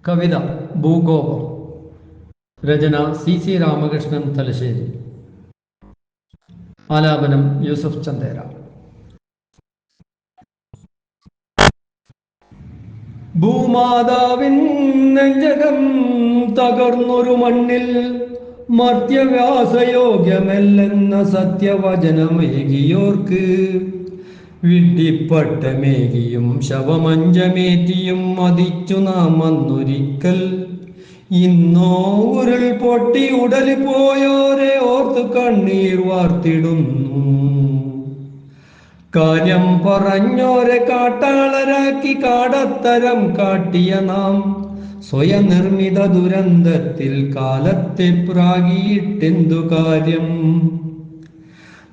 കവിത ഭൂകോപം. രചന C Ramakrishnan Thalassery. ആലാപനം യൂസഫ് ചന്ദേര. ഭൂമാതാവിൻ നെഞ്ചകം തകർന്നൊരു മണ്ണിൽ മർത്യവ്യാസയോഗ്യമല്ലെന്ന സത്യവചനമേകിയോർക്ക് വിഡ്ഢിപ്പട്ടമേകിയും ശവമഞ്ചമേറ്റിയും മതിച്ചു നാം അന്നൊരിക്കൽ. ഇന്നോ ഉരുൾ പൊട്ടി ഉടൽ പോയോരെ ഓർത്തു കണ്ണീർ വാർത്തിടുന്നു. കാര്യം പറഞ്ഞോരെ കാട്ടാളരാക്കി കാടത്തരം കാട്ടിയ നാം സ്വയനിർമ്മിത ദുരന്തത്തിൽ കാലത്തെ പ്രാഗിയിട്ടെന്തു കാര്യം?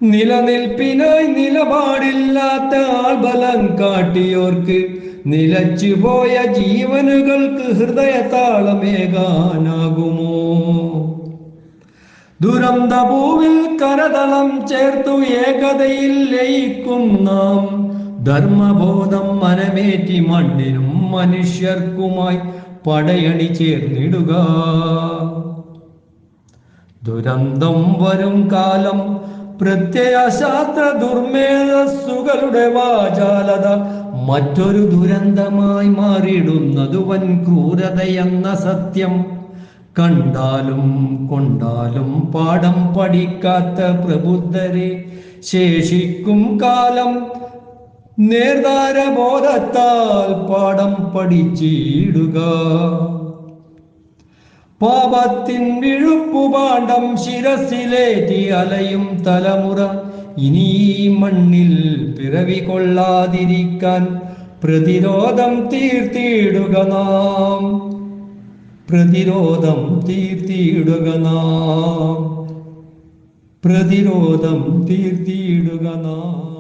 നിലനിൽപ്പിനായി നിലപാടില്ലാത്ത ആൾബലം കാട്ടിയോർക്ക് നിലച്ചുപോയ ജീവനുകൾക്ക് ഹൃദയതാളമേകാനാകുമോ? ദുരന്തഭൂവിൽ കരതളം ചേർത്തു ഏകതയിൽ ലയിക്കും നാം. ധർമ്മബോധം മനമേറ്റി മണ്ണിനും മനുഷ്യർക്കുമായി പടയണി ചേർന്നിടുക. ദുരന്തം വരും കാലം പ്രത്യയശാസ്ത്ര ദുർമേധസ്സുകളുടെ വാചാലത മറ്റൊരു ദുരന്തമായി മാറിയിടുന്നതു വൻ ക്രൂരതയെന്ന സത്യം കണ്ടാലും കൊണ്ടാലും പാഠം പഠിക്കാത്ത പ്രബുദ്ധരെ ശേഷിക്കും കാലം നേർധാരബോധത്താൽ പാഠം പഠിച്ചിടുക. പാപത്തിൻ വിഴുപ്പുപാണ്ഡം ശിരസിലേറ്റി അലയും തലമുറ ഇനി മണ്ണിൽ പിറവി കൊള്ളാതിരിക്കാൻ പ്രതിരോധം തീർത്തിയിടുക നാം. പ്രതിരോധം തീർത്തിയിടുക നാം. പ്രതിരോധം തീർത്തിയിടുക നാം.